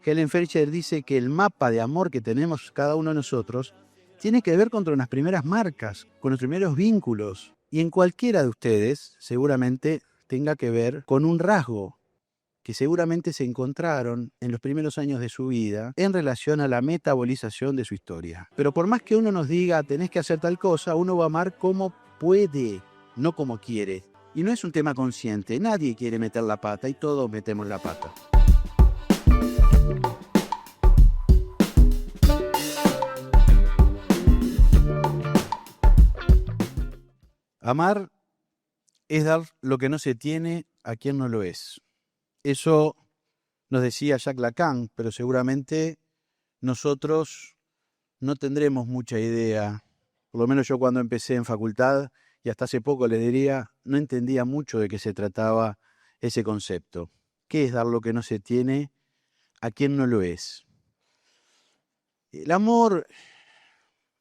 Helen Fisher dice que el mapa de amor que tenemos cada uno de nosotros tiene que ver con nuestras primeras marcas, con nuestros primeros vínculos. Y en cualquiera de ustedes seguramente tenga que ver con un rasgo que seguramente se encontraron en los primeros años de su vida en relación a la metabolización de su historia. Pero por más que uno nos diga tenés que hacer tal cosa, uno va a amar como puede, no como quiere. Y no es un tema consciente, nadie quiere meter la pata y todos metemos la pata. Amar es dar lo que no se tiene a quien no lo es. Eso nos decía Jacques Lacan, pero seguramente nosotros no tendremos mucha idea. Por lo menos yo cuando empecé en facultad, y hasta hace poco le diría, no entendía mucho de qué se trataba ese concepto. ¿Qué es dar lo que no se tiene a quien no lo es? El amor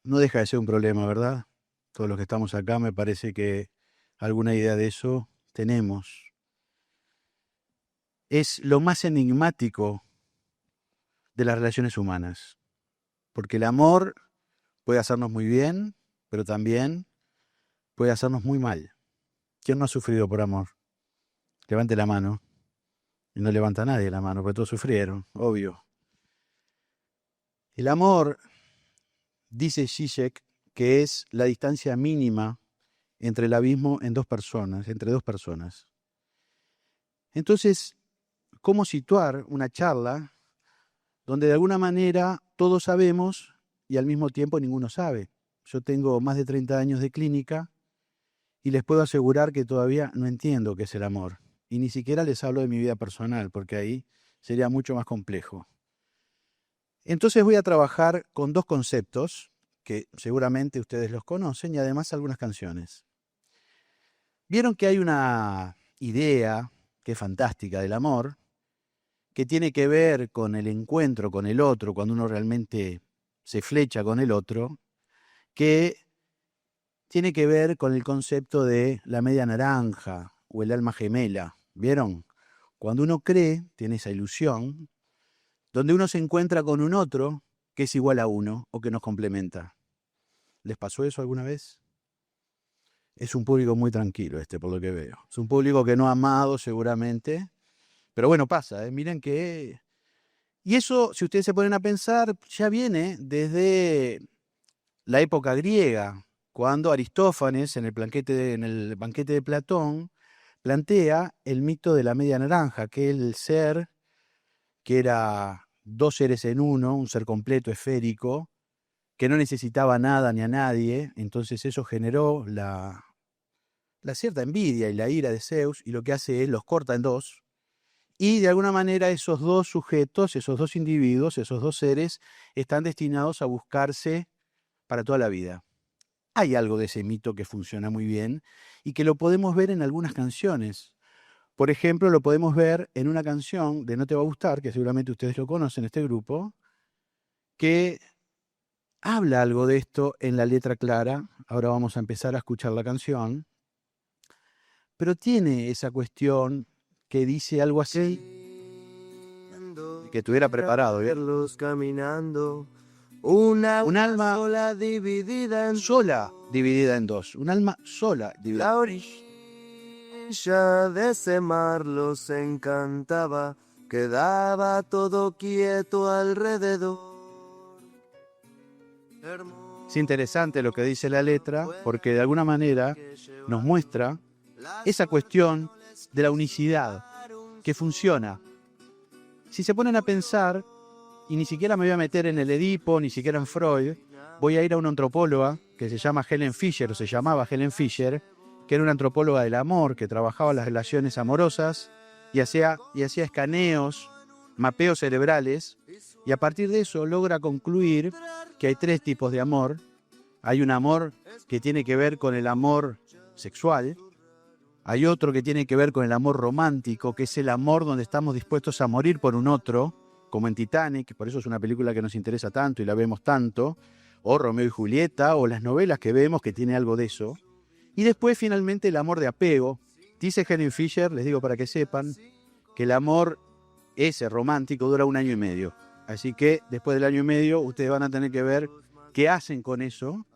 no deja de ser un problema, ¿verdad? Todos los que estamos acá me parece que alguna idea de eso tenemos. Es lo más enigmático de las relaciones humanas, porque el amor puede hacernos muy bien, pero también puede hacernos muy mal. ¿Quién no ha sufrido por amor? Levante la mano. Y no levanta nadie la mano, porque todos sufrieron, obvio. El amor, dice Zizek, que es la distancia mínima entre el abismo en dos personas, entre dos personas. Entonces, ¿cómo situar una charla donde de alguna manera todos sabemos y al mismo tiempo ninguno sabe? Yo tengo más de 30 años de clínica y les puedo asegurar que todavía no entiendo qué es el amor. Y ni siquiera les hablo de mi vida personal, porque ahí sería mucho más complejo. Entonces voy a trabajar con dos conceptos que seguramente ustedes los conocen y además algunas canciones. Vieron que hay una idea que es fantástica del amor, que tiene que ver con el encuentro con el otro, cuando uno realmente se flecha con el otro, que tiene que ver con el concepto de la media naranja o el alma gemela. ¿Vieron? Cuando uno cree, tiene esa ilusión, donde uno se encuentra con un otro que es igual a uno o que nos complementa. ¿Les pasó eso alguna vez? Es un público muy tranquilo por lo que veo. Es un público que no ha amado seguramente, pero bueno, pasa, Miren que... Y eso, si ustedes se ponen a pensar, ya viene desde la época griega, cuando Aristófanes, en el banquete de Platón, plantea el mito de la media naranja, que el ser, que era dos seres en uno, un ser completo, esférico, que no necesitaba nada ni a nadie, entonces eso generó la cierta envidia y la ira de Zeus, y lo que hace es los corta en dos, y de alguna manera esos dos sujetos, esos dos individuos, esos dos seres, están destinados a buscarse para toda la vida. Hay algo de ese mito que funciona muy bien y que lo podemos ver en algunas canciones. Por ejemplo, lo podemos ver en una canción de No te va a gustar, que seguramente ustedes lo conocen, este grupo, que habla algo de esto en la letra clara. Ahora vamos a empezar a escuchar la canción. Pero tiene esa cuestión que dice algo así, que estuviera preparado. Verlos caminando, un alma sola dividida en dos. Un alma sola dividida. La orilla de ese mar los encantaba, quedaba todo quieto alrededor. Es interesante lo que dice la letra, porque de alguna manera nos muestra esa cuestión de la unicidad que funciona. Si se ponen a pensar, y ni siquiera me voy a meter en el Edipo, ni siquiera en Freud, voy a ir a una antropóloga que se llama Helen Fisher, o se llamaba Helen Fisher, que era una antropóloga del amor, que trabajaba las relaciones amorosas y hacía escaneos, mapeos cerebrales, y a partir de eso logra concluir que hay tres tipos de amor. Hay un amor que tiene que ver con el amor sexual, hay otro que tiene que ver con el amor romántico, que es el amor donde estamos dispuestos a morir por un otro, como en Titanic, por eso es una película que nos interesa tanto y la vemos tanto, o Romeo y Julieta, o las novelas que vemos que tiene algo de eso. Y después finalmente el amor de apego. Dice Helen Fisher, les digo para que sepan, que el amor ese romántico dura 1 año y medio. Así que después del año y medio ustedes van a tener que ver qué hacen con eso,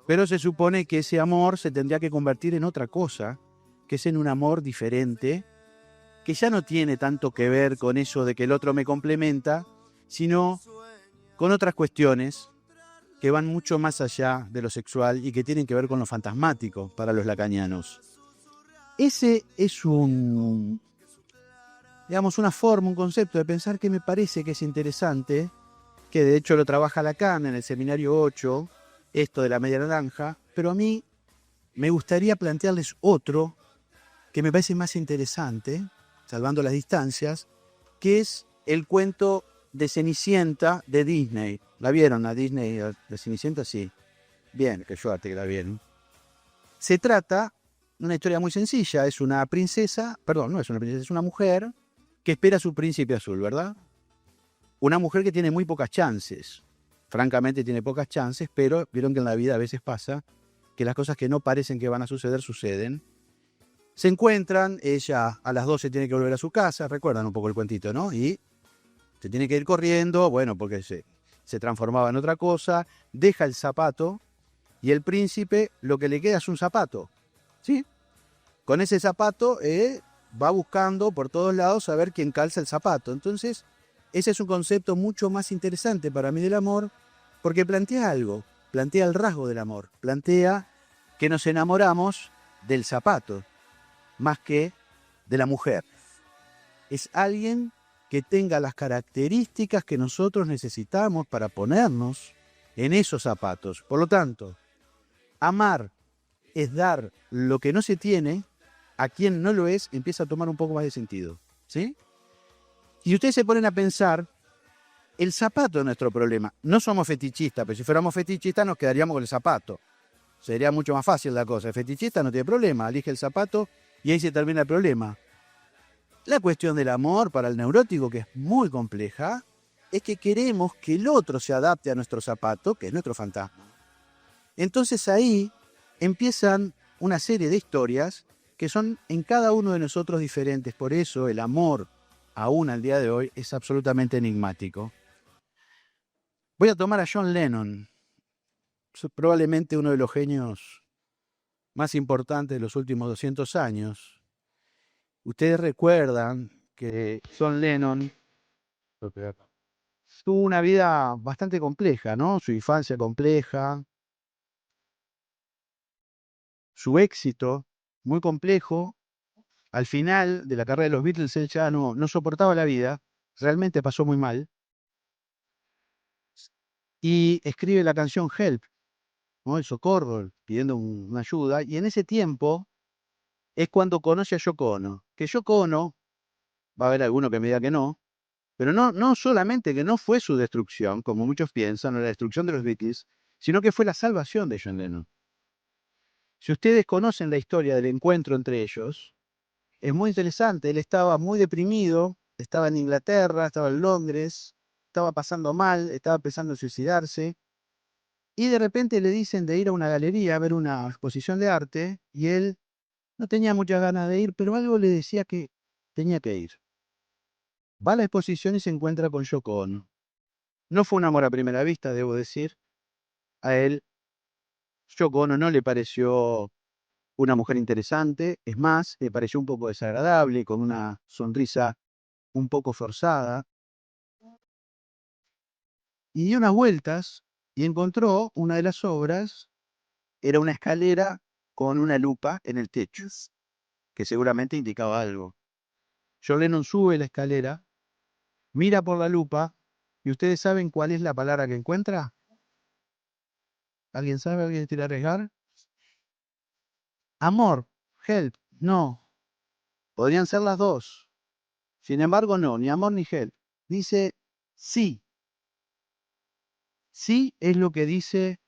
pero se supone que ese amor se tendría que convertir en otra cosa, que es en un amor diferente, que ya no tiene tanto que ver con eso de que el otro me complementa, sino con otras cuestiones que van mucho más allá de lo sexual y que tienen que ver con lo fantasmático para los lacanianos. Ese es una forma, un concepto de pensar que me parece que es interesante, que de hecho lo trabaja Lacan en el seminario 8, esto de la media naranja, pero a mí me gustaría plantearles otro que me parece más interesante, salvando las distancias, que es el cuento de Cenicienta de Disney. ¿La vieron a Disney, de Cenicienta? Sí. Bien, qué suerte que la vieron. Se trata de una historia muy sencilla. Es una princesa, perdón, no es una princesa, es una mujer que espera a su príncipe azul, ¿verdad? Una mujer que tiene muy pocas chances. Francamente tiene pocas chances, pero vieron que en la vida a veces pasa que las cosas que no parecen que van a suceder, suceden. Se encuentran, ella a las 12 tiene que volver a su casa, recuerdan un poco el cuentito, ¿no? Y se tiene que ir corriendo, bueno, porque se transformaba en otra cosa, deja el zapato y el príncipe lo que le queda es un zapato, ¿sí? Con ese zapato va buscando por todos lados a ver quién calza el zapato. Entonces, ese es un concepto mucho más interesante para mí del amor, porque plantea algo, plantea el rasgo del amor, plantea que nos enamoramos del zapato, más que de la mujer. Es alguien que tenga las características que nosotros necesitamos para ponernos en esos zapatos. Por lo tanto, amar es dar lo que no se tiene a quien no lo es, empieza a tomar un poco más de sentido, ¿sí? Y ustedes se ponen a pensar, el zapato es nuestro problema. No somos fetichistas, pero si fuéramos fetichistas nos quedaríamos con el zapato. Sería mucho más fácil la cosa. El fetichista no tiene problema, elige el zapato y ahí se termina el problema. La cuestión del amor para el neurótico, que es muy compleja, es que queremos que el otro se adapte a nuestro zapato, que es nuestro fantasma. Entonces ahí empiezan una serie de historias que son en cada uno de nosotros diferentes. Por eso el amor, aún al día de hoy, es absolutamente enigmático. Voy a tomar a John Lennon, probablemente uno de los genios más importantes de los últimos 200 años. Ustedes recuerdan que John Lennon tuvo una vida bastante compleja, ¿no? Su infancia compleja, su éxito muy complejo. Al final de la carrera de los Beatles, él ya no soportaba la vida, realmente pasó muy mal, y escribe la canción Help, ¿no? El socorro, pidiendo una ayuda, y en ese tiempo es cuando conoce a Yoko Ono, que Yoko Ono, va a haber alguno que me diga que no, pero no solamente que no fue su destrucción, como muchos piensan, o la destrucción de los Beatles, sino que fue la salvación de John Lennon. Si ustedes conocen la historia del encuentro entre ellos, es muy interesante. Él estaba muy deprimido, estaba en Inglaterra, estaba en Londres, estaba pasando mal, estaba pensando en suicidarse, y de repente le dicen de ir a una galería a ver una exposición de arte, y él no tenía muchas ganas de ir, pero algo le decía que tenía que ir. Va a la exposición y se encuentra con Yoko Ono. No fue un amor a primera vista, debo decir. A él, Yoko Ono no le pareció una mujer interesante, es más, le pareció un poco desagradable, con una sonrisa un poco forzada, y dio unas vueltas y encontró una de las obras, era una escalera con una lupa en el techo, que seguramente indicaba algo. John Lennon sube la escalera, mira por la lupa, y ustedes saben cuál es la palabra que encuentra. ¿Alguien sabe? ¿Alguien quiere arriesgar? Amor, help, no. Podrían ser las dos. Sin embargo, no, ni amor ni help. Dice sí. Sí es lo que dice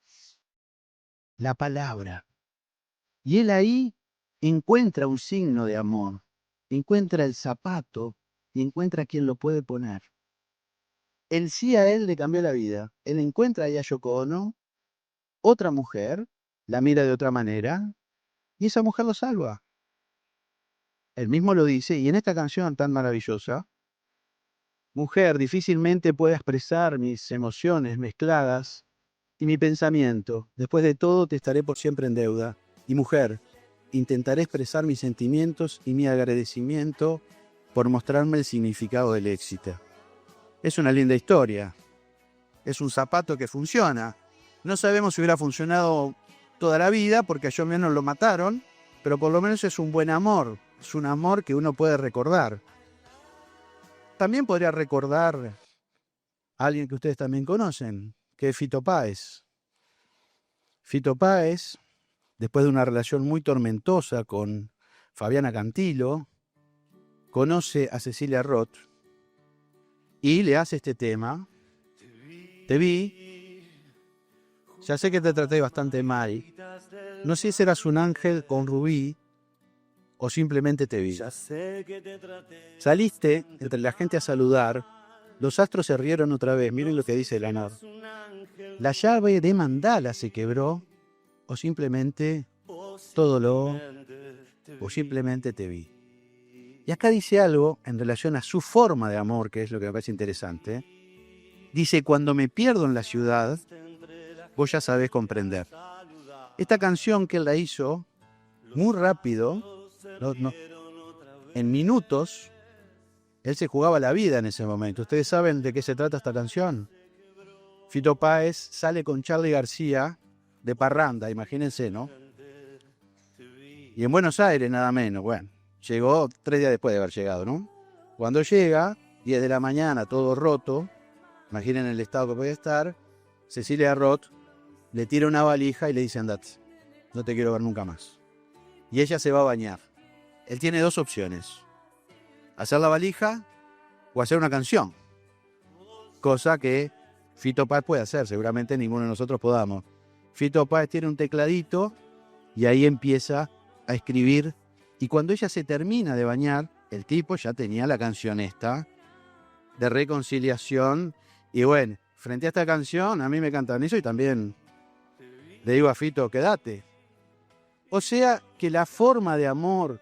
la palabra. Y él ahí encuentra un signo de amor, encuentra el zapato y encuentra quien lo puede poner. El sí a él le cambió la vida. Él encuentra ahí a Yoko Ono, otra mujer, la mira de otra manera, y esa mujer lo salva. Él mismo lo dice, y en esta canción tan maravillosa, Mujer, difícilmente pueda expresar mis emociones mezcladas y mi pensamiento. Después de todo, te estaré por siempre en deuda. Y mujer, intentaré expresar mis sentimientos y mi agradecimiento por mostrarme el significado del éxito. Es una linda historia. Es un zapato que funciona. No sabemos si hubiera funcionado toda la vida, porque a John Lennon lo mataron, pero por lo menos es un buen amor. Es un amor que uno puede recordar. También podría recordar a alguien que ustedes también conocen, que es Fito Páez. Fito Páez, después de una relación muy tormentosa con Fabiana Cantilo, conoce a Cecilia Roth y le hace este tema. Te vi, ya sé que te traté bastante mal. No sé si eras un ángel con rubí o simplemente te vi. Saliste entre la gente a saludar. Los astros se rieron otra vez. Miren lo que dice Leonard. La llave de mandala se quebró o simplemente o simplemente te vi. Y acá dice algo en relación a su forma de amor, que es lo que me parece interesante. Dice, cuando me pierdo en la ciudad, vos ya sabés comprender. Esta canción que él la hizo muy rápido, en minutos, él se jugaba la vida en ese momento. ¿Ustedes saben de qué se trata esta canción? Fito Páez sale con Charly García de parranda, imagínense, ¿no? Y en Buenos Aires nada menos, bueno, llegó 3 días después de haber llegado, ¿no? Cuando llega, 10 de la mañana, todo roto, imaginen el estado que puede estar, Cecilia Roth le tira una valija y le dice, andate, no te quiero ver nunca más. Y ella se va a bañar. Él tiene 2 opciones, hacer la valija o hacer una canción, cosa que Fito Páez puede hacer, seguramente ninguno de nosotros podamos. Fito Páez tiene un tecladito y ahí empieza a escribir, y cuando ella se termina de bañar, el tipo ya tenía la canción esta de reconciliación. Y bueno, frente a esta canción a mí me cantan eso y también le digo a Fito, quédate. O sea que la forma de amor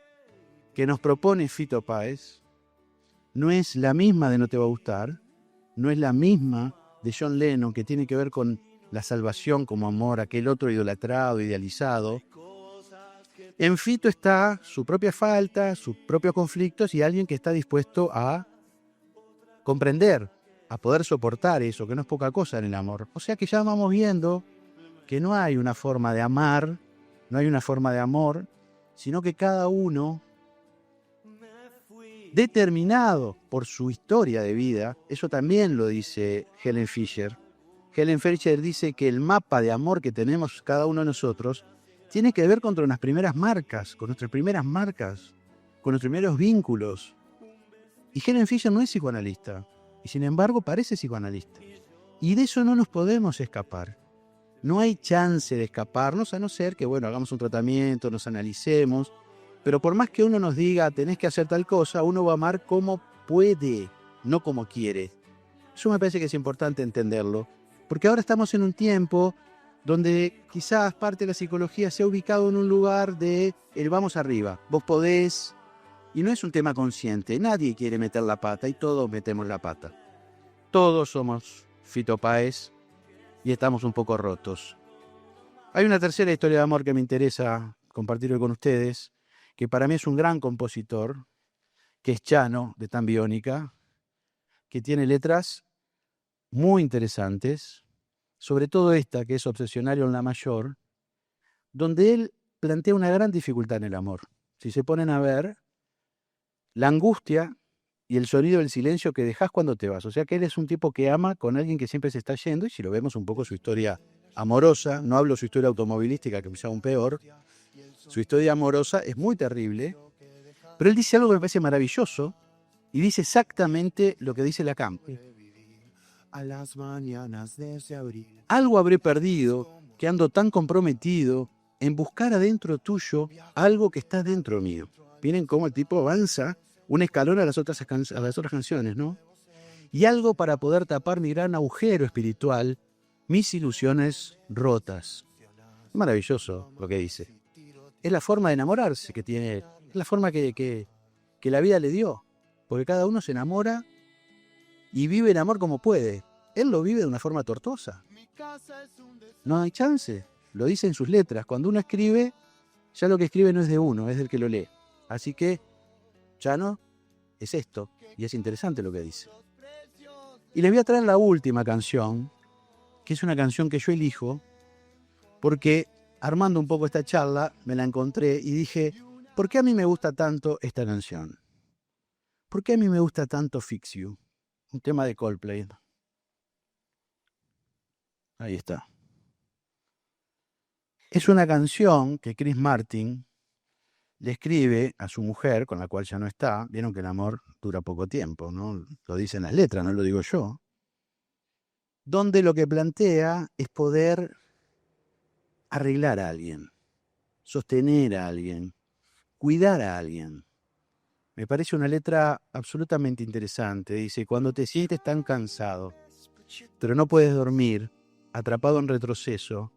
que nos propone Fito Páez no es la misma de No te va a gustar, no es la misma de John Lennon, que tiene que ver con la salvación como amor, aquel otro idolatrado, idealizado. En Fito está su propia falta, sus propios conflictos y alguien que está dispuesto a comprender, a poder soportar eso, que no es poca cosa en el amor. O sea que ya vamos viendo que no hay una forma de amar, no hay una forma de amor, sino que cada uno, determinado por su historia de vida, eso también lo dice Helen Fisher. Helen Fisher dice que el mapa de amor que tenemos cada uno de nosotros tiene que ver con nuestras primeras marcas, con nuestros primeros vínculos. Y Helen Fisher no es psicoanalista, y sin embargo parece psicoanalista. Y de eso no nos podemos escapar. No hay chance de escaparnos, a no ser que, bueno, hagamos un tratamiento, nos analicemos. Pero por más que uno nos diga, tenés que hacer tal cosa, uno va a amar como puede, no como quiere. Eso me parece que es importante entenderlo. Porque ahora estamos en un tiempo donde quizás parte de la psicología se ha ubicado en un lugar de el vamos arriba, vos podés, y no es un tema consciente, nadie quiere meter la pata y todos metemos la pata. Todos somos Fito Páez y estamos un poco rotos. Hay una tercera historia de amor que me interesa compartir hoy con ustedes, que para mí es un gran compositor, que es Chano, de Tan Biónica, que tiene letras muy interesantes, sobre todo esta, que es Obsesionario en la mayor, donde él plantea una gran dificultad en el amor. Si se ponen a ver, la angustia y el sonido del silencio que dejas cuando te vas. O sea que él es un tipo que ama con alguien que siempre se está yendo, y si lo vemos un poco su historia amorosa, no hablo su historia automovilística, que quizá aún peor, su historia amorosa es muy terrible, pero él dice algo que me parece maravilloso, y dice exactamente lo que dice Lacan. A las mañanas de ese abril. Algo habré perdido, que ando tan comprometido en buscar adentro tuyo algo que está dentro mío. Miren cómo el tipo avanza un escalón a las otras canciones, ¿no? Y algo para poder tapar mi gran agujero espiritual, mis ilusiones rotas. Maravilloso lo que dice. Es la forma de enamorarse que tiene, es la forma que la vida le dio. Porque cada uno se enamora y vive el amor como puede. Él lo vive de una forma tortuosa. No hay chance. Lo dice en sus letras. Cuando uno escribe, ya lo que escribe no es de uno, es del que lo lee. Así que, Chano, es esto. Y es interesante lo que dice. Y les voy a traer la última canción, que es una canción que yo elijo, porque armando un poco esta charla, me la encontré y dije, ¿por qué a mí me gusta tanto esta canción? ¿Por qué a mí me gusta tanto Fix You? Un tema de Coldplay. Ahí está. Es una canción que Chris Martin le escribe a su mujer, con la cual ya no está. Vieron que el amor dura poco tiempo, ¿no? Lo dicen las letras, no lo digo yo. Donde lo que plantea es poder arreglar a alguien, sostener a alguien, cuidar a alguien. Me parece una letra absolutamente interesante. Dice, cuando te sientes tan cansado, pero no puedes dormir, atrapado en retroceso,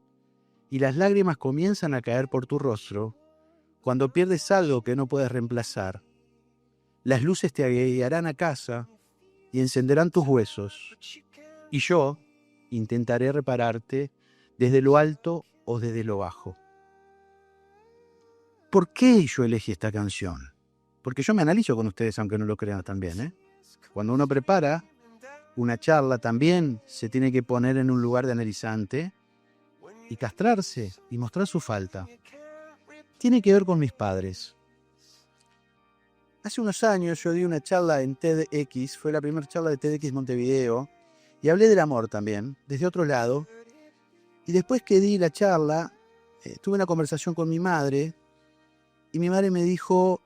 y las lágrimas comienzan a caer por tu rostro, cuando pierdes algo que no puedes reemplazar, las luces te guiarán a casa y encenderán tus huesos, y yo intentaré repararte desde lo alto o desde lo bajo. ¿Por qué yo elegí esta canción? Porque yo me analizo con ustedes, aunque no lo crean también, ¿eh? Cuando uno prepara una charla, también se tiene que poner en un lugar de analizante y castrarse y mostrar su falta. Tiene que ver con mis padres. Hace unos años yo di una charla en TEDx, fue la primera charla de TEDx Montevideo, y hablé del amor también, desde otro lado. Y después que di la charla, tuve una conversación con mi madre, y mi madre me dijo,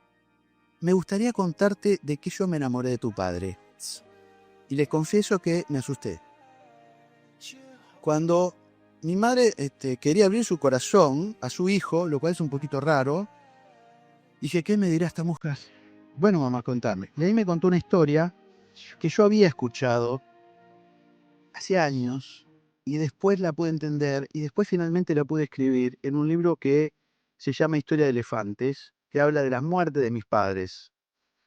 me gustaría contarte de que yo me enamoré de tu padre. Y les confieso que me asusté. Cuando mi madre quería abrir su corazón a su hijo, lo cual es un poquito raro, dije, ¿qué me dirá esta mujer? Bueno, mamá, contame. Y ahí me contó una historia que yo había escuchado hace años y después la pude entender y después finalmente la pude escribir en un libro que se llama Historia de Elefantes, que habla de la muerte de mis padres.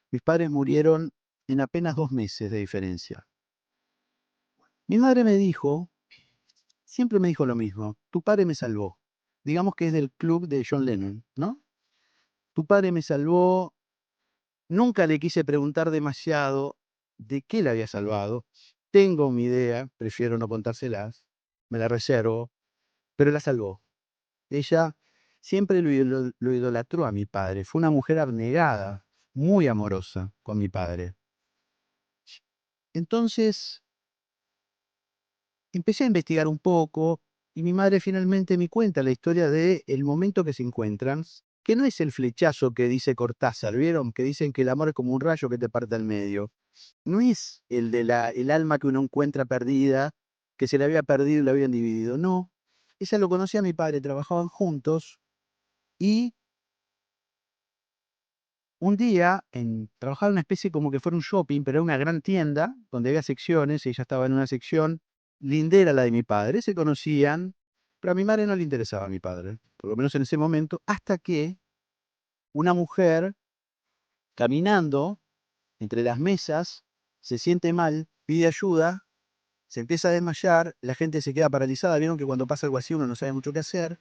Mis padres murieron en apenas 2 meses de diferencia. Mi madre me dijo, siempre me dijo lo mismo, tu padre me salvó. Digamos que es del club de John Lennon, ¿no? Tu padre me salvó. Nunca le quise preguntar demasiado de qué la había salvado. Tengo mi idea, prefiero no contárselas, me la reservo, pero la salvó. Ella siempre lo idolatró a mi padre. Fue una mujer abnegada, muy amorosa con mi padre. Entonces empecé a investigar un poco y mi madre finalmente me cuenta la historia de el momento que se encuentran, que no es el flechazo que dice Cortázar, ¿vieron? Que dicen que el amor es como un rayo que te parte al medio. No es el alma que uno encuentra perdida, que se la había perdido y la habían dividido. No, ella lo conocía a mi padre, trabajaban juntos y un día trabajaban en una especie como que fuera un shopping, pero era una gran tienda donde había secciones, y ella estaba en una sección lindera a la de mi padre, se conocían, pero a mi madre no le interesaba a mi padre, por lo menos en ese momento, hasta que una mujer caminando entre las mesas se siente mal, pide ayuda, se empieza a desmayar, la gente se queda paralizada, vieron que cuando pasa algo así uno no sabe mucho qué hacer,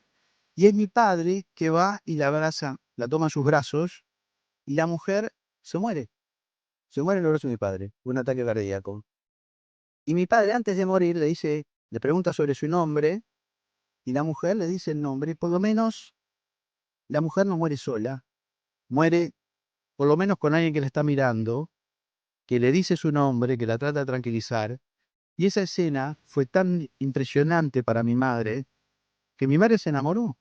y es mi padre que va y la abraza, la toma en sus brazos, y la mujer se muere. Se muere en los brazos de mi padre, un ataque cardíaco. Y mi padre, antes de morir, le pregunta sobre su nombre, y la mujer le dice el nombre, y por lo menos la mujer no muere sola, muere por lo menos con alguien que la está mirando, que le dice su nombre, que la trata de tranquilizar. Y esa escena fue tan impresionante para mi madre, que mi madre se enamoró.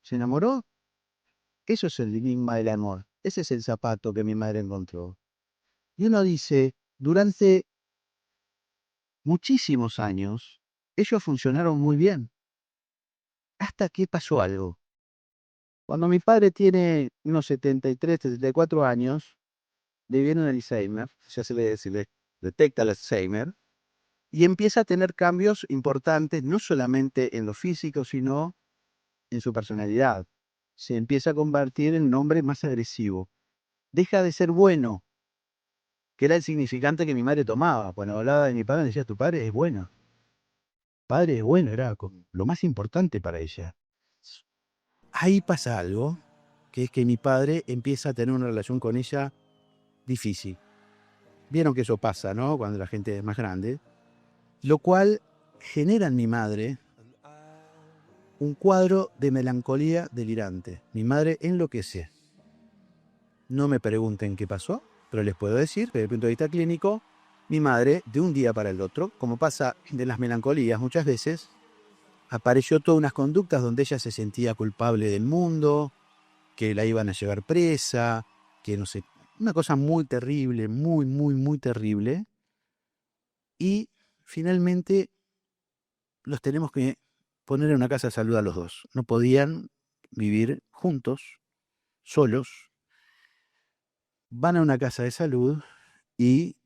Se enamoró. Eso es el enigma del amor. Ese es el zapato que mi madre encontró. Y uno dice, durante muchísimos años, ellos funcionaron muy bien. Hasta que pasó algo. Cuando mi padre tiene unos 73, 74 años, le viene un Alzheimer, ya se le detecta el Alzheimer, y empieza a tener cambios importantes, no solamente en lo físico, sino en su personalidad. Se empieza a convertir en un hombre más agresivo. Deja de ser bueno. que era el significante que mi madre tomaba. Cuando hablaba de mi padre, decía, tu padre es bueno. Padre es bueno, era lo más importante para ella. Ahí pasa algo, que es que mi padre empieza a tener una relación con ella difícil. Vieron que eso pasa, ¿no? Cuando la gente es más grande. Lo cual genera en mi madre un cuadro de melancolía delirante. Mi madre enloquece. No me pregunten qué pasó, pero les puedo decir que desde el punto de vista clínico, mi madre, de un día para el otro, como pasa de las melancolías muchas veces, apareció todas unas conductas donde ella se sentía culpable del mundo, que la iban a llevar presa, que no sé, una cosa muy terrible, muy, muy, muy terrible. Y finalmente los tenemos que poner en una casa de salud a los dos. No podían vivir juntos, solos. Van a una casa de salud y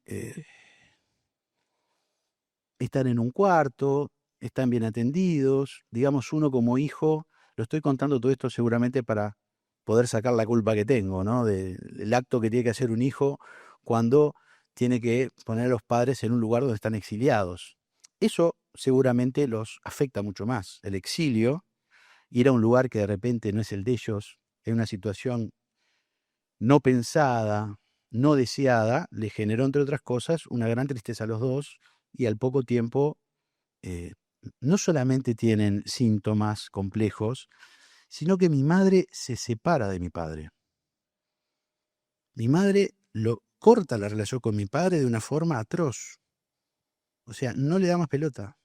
están en un cuarto, están bien atendidos. Digamos, uno como hijo, lo estoy contando todo esto seguramente para poder sacar la culpa que tengo, ¿no? Del acto que tiene que hacer un hijo cuando tiene que poner a los padres en un lugar donde están exiliados. Eso seguramente los afecta mucho más. El exilio, ir a un lugar que de repente no es el de ellos, en una situación no pensada, no deseada, le generó, entre otras cosas, una gran tristeza a los dos y al poco tiempo eh, no solamente tienen síntomas complejos, sino que mi madre se separa de mi padre. Mi madre lo corta la relación con mi padre de una forma atroz. O sea, no le da más pelota.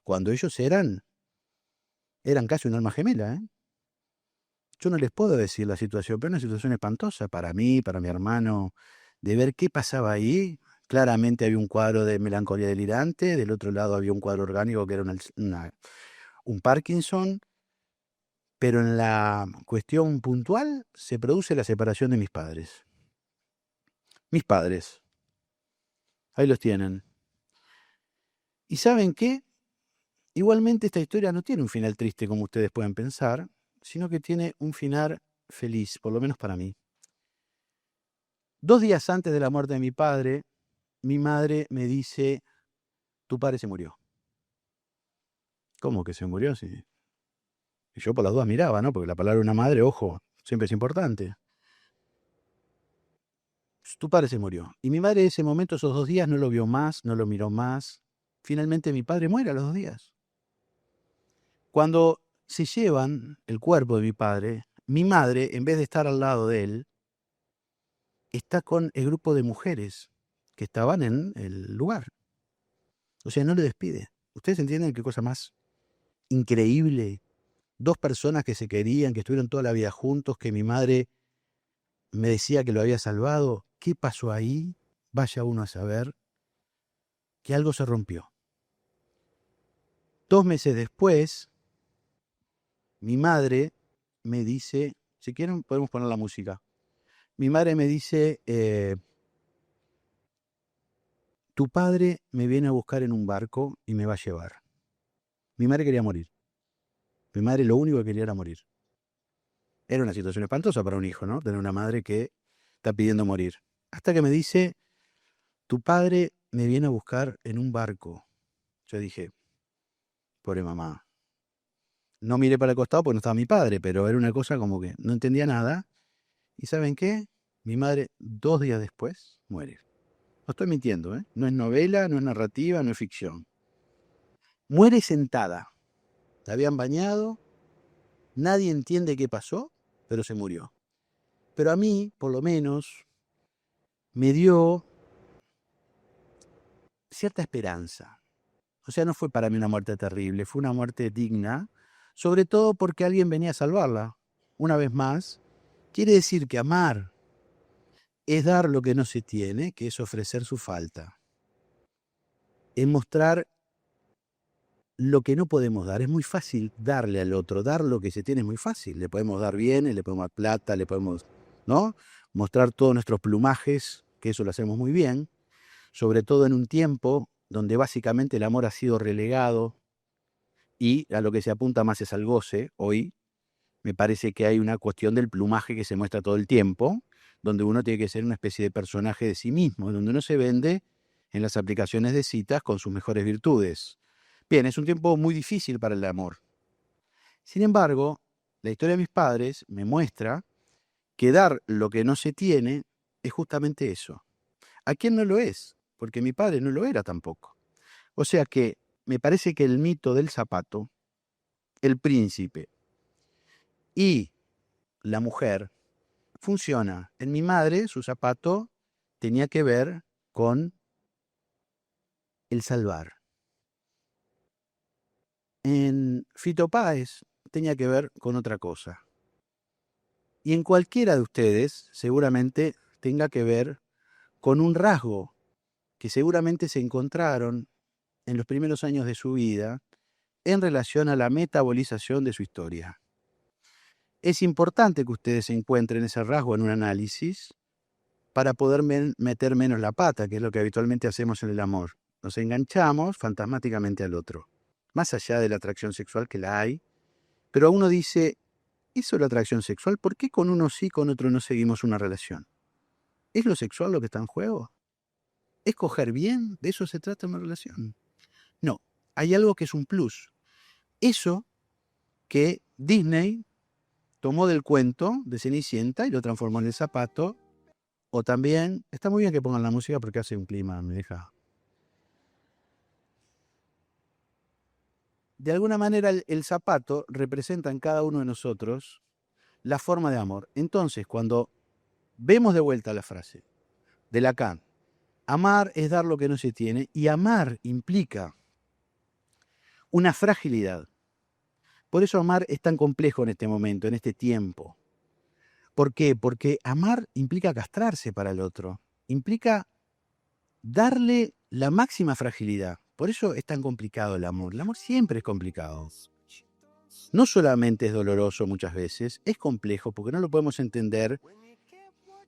Cuando ellos eran casi un alma gemela, ¿eh? Yo no les puedo decir la situación, pero es una situación espantosa para mí, para mi hermano, de ver qué pasaba ahí. Claramente había un cuadro de melancolía delirante, del otro lado había un cuadro orgánico que era un Parkinson, pero en la cuestión puntual se produce la separación de mis padres. Mis padres, ahí los tienen. ¿Y saben qué? Igualmente esta historia no tiene un final triste como ustedes pueden pensar, sino que tiene un final feliz, por lo menos para mí. 2 días antes de la muerte de mi padre, mi madre me dice, tu padre se murió. ¿Cómo que se murió? Sí. Y yo por las dudas miraba, ¿no? Porque la palabra de una madre, ojo, siempre es importante. Tu padre se murió. Y mi madre en ese momento, esos 2 días, no lo vio más, no lo miró más. Finalmente mi padre muere a los 2 días. Cuando se llevan el cuerpo de mi padre, mi madre, en vez de estar al lado de él, está con el grupo de mujeres que estaban en el lugar. O sea, no le despide. ¿Ustedes entienden qué cosa más increíble? 2 personas que se querían, que estuvieron toda la vida juntos, que mi madre me decía que lo había salvado. ¿Qué pasó ahí? Vaya uno a saber que algo se rompió. 2 meses después, mi madre me dice, si quieren podemos poner la música. Mi madre me dice, tu padre me viene a buscar en un barco y me va a llevar. Mi madre quería morir. Mi madre lo único que quería era morir. Era una situación espantosa para un hijo, ¿no? Tener una madre que está pidiendo morir. Hasta que me dice, tu padre me viene a buscar en un barco. Yo dije, pobre mamá. No miré para el costado porque no estaba mi padre, pero era una cosa como que no entendía nada. ¿Y saben qué? Mi madre 2 días después muere. No estoy mintiendo, ¿eh? No es novela, no es narrativa, no es ficción. Muere sentada. La habían bañado, nadie entiende qué pasó, pero se murió. Pero a mí, por lo menos, me dio cierta esperanza. O sea, no fue para mí una muerte terrible, fue una muerte digna, sobre todo porque alguien venía a salvarla. Una vez más, quiere decir que amar es dar lo que no se tiene, que es ofrecer su falta. Es mostrar lo que no podemos dar. Es muy fácil darle al otro, dar lo que se tiene es muy fácil. Le podemos dar bienes, le podemos dar plata, le podemos, ¿no? Mostrar todos nuestros plumajes, que eso lo hacemos muy bien, sobre todo en un tiempo donde básicamente el amor ha sido relegado y a lo que se apunta más es al goce. Hoy me parece que hay una cuestión del plumaje que se muestra todo el tiempo, donde uno tiene que ser una especie de personaje de sí mismo, donde uno se vende en las aplicaciones de citas con sus mejores virtudes. Bien, es un tiempo muy difícil para el amor. Sin embargo, la historia de mis padres me muestra que dar lo que no se tiene es justamente eso. ¿A quién no lo es? Porque mi padre no lo era tampoco. O sea que me parece que el mito del zapato, el príncipe y la mujer funciona. En mi madre, su zapato tenía que ver con el salvar. En Fito Páez tenía que ver con otra cosa. Y en cualquiera de ustedes seguramente tenga que ver con un rasgo que seguramente se encontraron en los primeros años de su vida en relación a la metabolización de su historia. Es importante que ustedes encuentren ese rasgo en un análisis para poder meter menos la pata, que es lo que habitualmente hacemos en el amor. Nos enganchamos fantasmáticamente al otro, más allá de la atracción sexual que la hay, pero uno dice, ¿eso es la atracción sexual? ¿Por qué con uno sí, con otro no seguimos una relación? ¿Es lo sexual lo que está en juego? ¿Es coger bien? ¿De eso se trata una relación? No, hay algo que es un plus. Eso que Disney tomó del cuento de Cenicienta y lo transformó en el zapato. O también, está muy bien que pongan la música porque hace un clima, me deja. De alguna manera el zapato representa en cada uno de nosotros la forma de amor. Entonces, cuando vemos de vuelta la frase de Lacan, amar es dar lo que no se tiene, y amar implica una fragilidad. Por eso amar es tan complejo en este momento, en este tiempo. ¿Por qué? Porque amar implica castrarse para el otro, implica darle la máxima fragilidad. Por eso es tan complicado el amor. El amor siempre es complicado. No solamente es doloroso muchas veces, es complejo porque no lo podemos entender,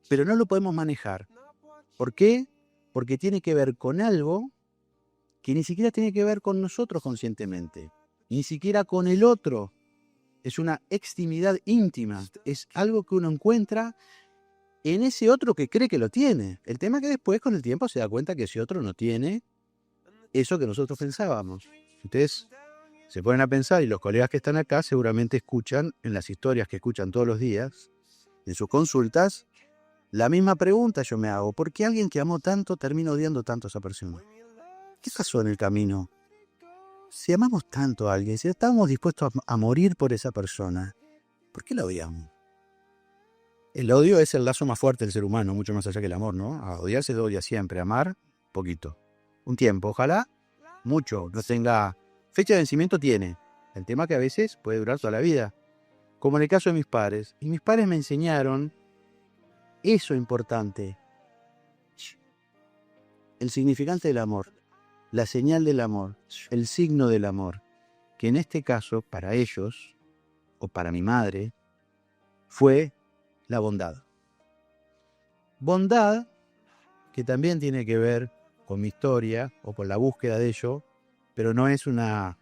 pero no lo podemos manejar. ¿Por qué? Porque tiene que ver con algo que ni siquiera tiene que ver con nosotros conscientemente, ni siquiera con el otro. Es una extimidad íntima, es algo que uno encuentra en ese otro que cree que lo tiene. El tema es que después con el tiempo se da cuenta que ese otro no tiene eso que nosotros pensábamos. Ustedes se ponen a pensar, y los colegas que están acá seguramente escuchan en las historias que escuchan todos los días, en sus consultas, la misma pregunta yo me hago: ¿por qué alguien que amó tanto termina odiando tanto a esa persona? ¿Qué pasó en el camino? Si amamos tanto a alguien, si estábamos dispuestos a morir por esa persona, ¿por qué la odiamos? El odio es el lazo más fuerte del ser humano, mucho más allá que el amor, ¿no? A odiar se odia siempre, amar, poquito. Un tiempo, ojalá, mucho, no tenga... Fecha de vencimiento tiene. El tema que a veces puede durar toda la vida. Como en el caso de mis padres. Y mis padres me enseñaron eso importante. El significante del amor. La señal del amor. El signo del amor. Que en este caso, para ellos, o para mi madre, fue la bondad. Bondad que también tiene que ver con mi historia o con la búsqueda de ello, pero no es una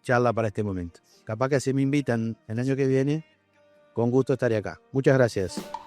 charla para este momento. Capaz que si me invitan el año que viene, con gusto estaré acá. Muchas gracias.